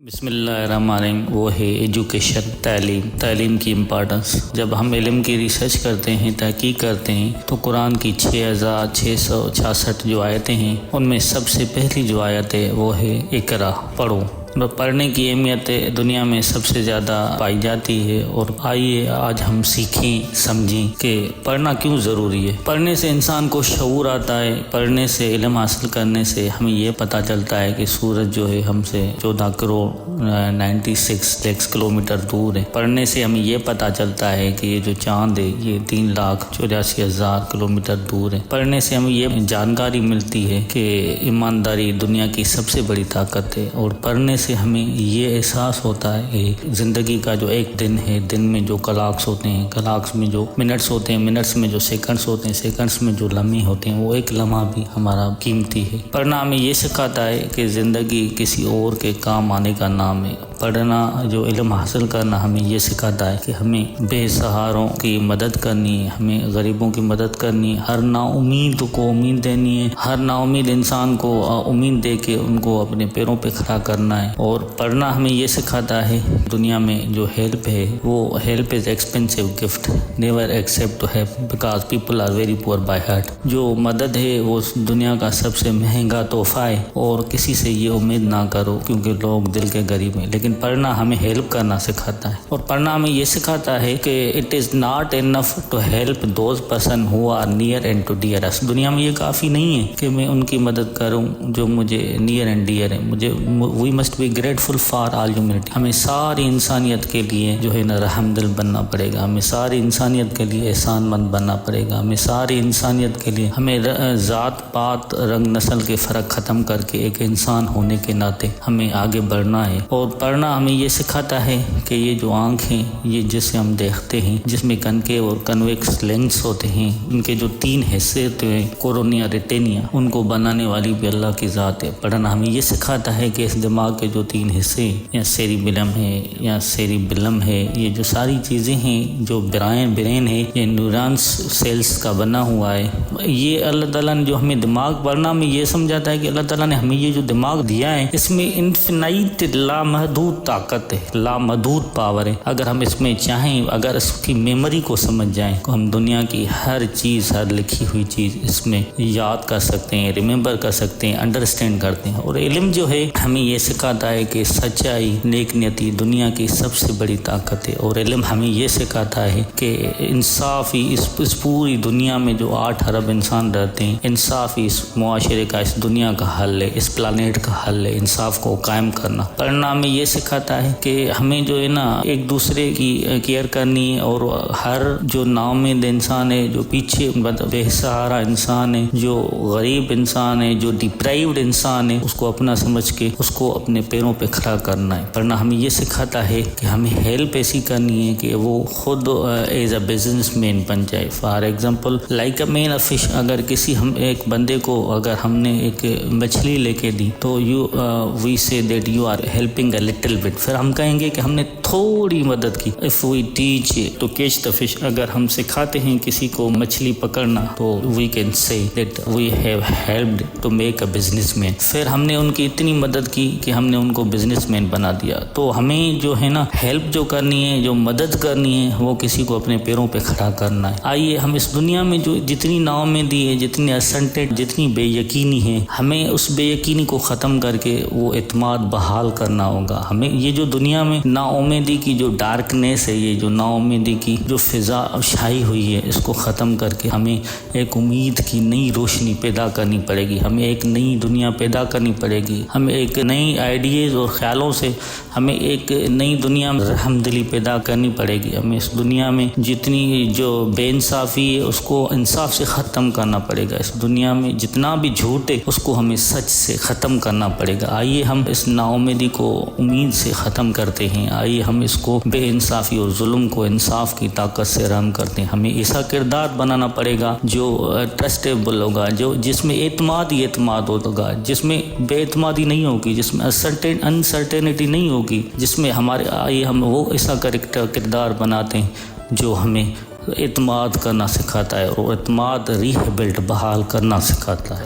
بسم اللہ الرحمن الرحیم. وہ ہے ایجوکیشن، تعلیم کی امپارٹنس. جب ہم علم کی ریسرچ کرتے ہیں، تحقیق کرتے ہیں، تو قرآن کی 6666 جو آیتیں ہیں، ان میں سب سے پہلی جو آیت ہے وہ ہے اقرا، پڑھو. پڑھنے کی اہمیت دنیا میں سب سے زیادہ پائی جاتی ہے. اور آئیے آج ہم سیکھیں، سمجھیں کہ پڑھنا کیوں ضروری ہے. پڑھنے سے انسان کو شعور آتا ہے. پڑھنے سے، علم حاصل کرنے سے ہمیں یہ پتہ چلتا ہے کہ سورج جو ہے ہم سے 14 کروڑ 96 لاکھ کلومیٹر دور ہے. پڑھنے سے ہمیں یہ پتہ چلتا ہے کہ یہ جو چاند ہے یہ 3,84,000 کلومیٹر دور ہے. پڑھنے سے ہمیں یہ جانکاری ملتی ہے کہ ایمانداری دنیا کی سب سے بڑی طاقت ہے. اور پڑھنے سے ہمیں یہ احساس ہوتا ہے کہ زندگی کا جو ایک دن ہے، دن میں جو کلاکس ہوتے ہیں، کلاکس میں جو منٹس ہوتے ہیں، منٹس میں جو سیکنڈس ہوتے ہیں، سیکنڈس میں جو لمحے ہوتے ہیں، وہ ایک لمحہ بھی ہمارا قیمتی ہے. پڑھنا ہمیں یہ سکھاتا ہے کہ زندگی کسی اور کے کام آنے کا نام ہے. پڑھنا، جو علم حاصل کرنا ہمیں یہ سکھاتا ہے کہ ہمیں بے سہاروں کی مدد کرنی ہے، ہمیں غریبوں کی مدد کرنی ہے، ہر نا امید کو امید دینی ہے، ہر نا امید انسان کو امید دے کے ان کو اپنے پیروں پہ کھڑا کرنا ہے. اور پڑھنا ہمیں یہ سکھاتا ہے دنیا میں جو ہیلپ ہے، وہ help is expensive gift, never accept to help because people are very poor by heart. جو مدد ہے وہ دنیا کا سب سے مہنگا تحفہ ہے. اور کسی سے یہ امید نہ کرو کیونکہ لوگ دل کے غریب ہیں. لیکن پڑھنا ہمیں ہیلپ کرنا سکھاتا ہے. اور پڑھنا ہمیں یہ سکھاتا ہے کہ it is not enough to help those person who are near and to dear us. دنیا میں یہ کافی نہیں ہے کہ میں ان کی مدد کروں جو مجھے نیئر اینڈ ڈیئر ہے. We must be grateful for all humanity. ہمیں ساری انسانیت کے لیے جو ہے نا رحم دل بننا پڑے گا. ہمیں ساری انسانیت کے لیے احسان مند بننا پڑے گا. ہمیں ساری انسانیت کے لیے ہمیں ذات پات رنگ نسل کے فرق ختم کر کے ایک انسان ہونے کے ناطے ہمیں آگے بڑھنا ہے. اور پڑھنا ہمیں یہ سکھاتا ہے کہ یہ جو آنکھیں، یہ جسے ہم دیکھتے ہیں، جس میں کنکیو اور کنویکس لینس ہوتے ہیں، ان کے جو 3 حصے ہوتے ہیں، کورونیا، ریٹینیا، ان کو بنانے والی بھی اللہ کی ذات ہے. پڑھنا ہمیں یہ سکھاتا ہے کہ اس دماغ کے جو 3 حصے، یا سیریبیلم ہے یا سیریبیلم ہے، یہ جو ساری چیزیں ہیں، جو برین ہے، یہ نیورونس سیلز کا بنا ہوا ہے. یہ اللہ تعالیٰ نے جو ہمیں دماغ، پڑھنا میں یہ سمجھاتا ہے کہ اللہ تعالیٰ نے ہمیں یہ جو دماغ دیا ہے، اس میں انفینائٹ لامحدود طاقت ہے، لامحدود پاور ہے. اگر ہم اس میں چاہیں، اگر اس کی میموری کو سمجھ جائیں تو ہم دنیا کی ہر چیز، ہر لکھی ہوئی چیز اس میں یاد کر سکتے ہیں، ریممبر کر سکتے ہیں، انڈرسٹینڈ کرتے ہیں. اور علم جو ہے ہمیں یہ سکھاتا ہے کہ سچائی، نیک نیتی دنیا کی سب سے بڑی طاقت ہے. اور علم ہمیں یہ سکھاتا ہے کہ انصاف ہی اس پوری دنیا میں جو 8 ارب انسان رہتے ہیں، انصاف ہی اس معاشرے کا، اس دنیا کا حل ہے، اس پلانیٹ کا حل ہے، انصاف کو قائم کرنا. پڑھنا ہمیں یہ سکھاتا ہے کہ ہمیں جو ہے نا ایک دوسرے کی کیئر کرنی ہے. اور ہر جو ناامید انسان ہے، جو پیچھے بے سہارا انسان ہے، جو غریب انسان ہے، جو ڈپرائیوڈ انسان ہے، اس کو اپنا سمجھ کے اس کو اپنے پیروں پہ کھڑا کرنا ہے. پڑھنا ہمیں یہ سکھاتا ہے کہ ہمیں ہیلپ ایسی کرنی ہے کہ وہ خود ایز اے بزنس مین بن جائے. For example like a man a fish. اگر کسی ایک بندے کو اگر ہم نے ایک مچھلی لے کے دی تو we say that you are helping a little bit. پھر ہم کہیں گے کہ ہم نے تھوڑی مدد کی. If we teach to catch the fish. اگر ہم سکھاتے ہیں کسی کو مچھلی پکڑنا تو we can say that we have helped to make a businessman. پھر ہم نے ان کی اتنی مدد کی کہ ہم نے ان کو بزنس مین بنا دیا. تو ہمیں جو ہے نا ہیلپ جو کرنی ہے، جو مدد کرنی ہے، وہ کسی کو اپنے پیروں پہ کھڑا کرنا ہے. آئیے ہم اس دنیا میں جو جتنی نا امیدی ہے، جتنی اسنٹیڈ، جتنی بے یقینی ہے، ہمیں اس بے یقینی کو ختم کر کے وہ اعتماد بحال کرنا ہوگا. ہمیں یہ جو دنیا میں نا امیدی کی جو ڈارکنیس ہے، یہ جو نا امیدی کی جو فضا چھائی ہوئی ہے، اس کو ختم کر کے ہمیں ایک امید کی نئی روشنی پیدا کرنی پڑے گی. ہمیں ایک نئی دنیا پیدا کرنی پڑے گی. ہمیں ایک نئی آئیڈیز اور خیالوں سے ہمیں ایک نئی دنیا میں رحم دلی پیدا کرنی پڑے گی. ہمیں اس دنیا میں جتنی جو بے انصافی ہے اس کو انصاف سے ختم کرنا پڑے گا. اس دنیا میں جتنا بھی جھوٹ ہے اس کو ہمیں سچ سے ختم کرنا پڑے گا. آئیے ہم اس نا امیدی کو امید سے ختم کرتے ہیں. آئیے ہم اس کو بے انصافی اور ظلم کو انصاف کی طاقت سے رحم کرتے ہیں. ہمیں ایسا کردار بنانا پڑے گا جو ٹرسٹیبل ہوگا، جس میں اعتماد ہی اعتماد ہوگا، جس میں بے اعتمادی نہیں ہوگی، جس میں انسرٹینٹی نہیں ہوگی، جس میں آئیے ہم وہ ایسا کردار بناتے ہیں جو ہمیں اعتماد کرنا سکھاتا ہے اور اعتماد ریہیبلڈ بحال کرنا سکھاتا ہے.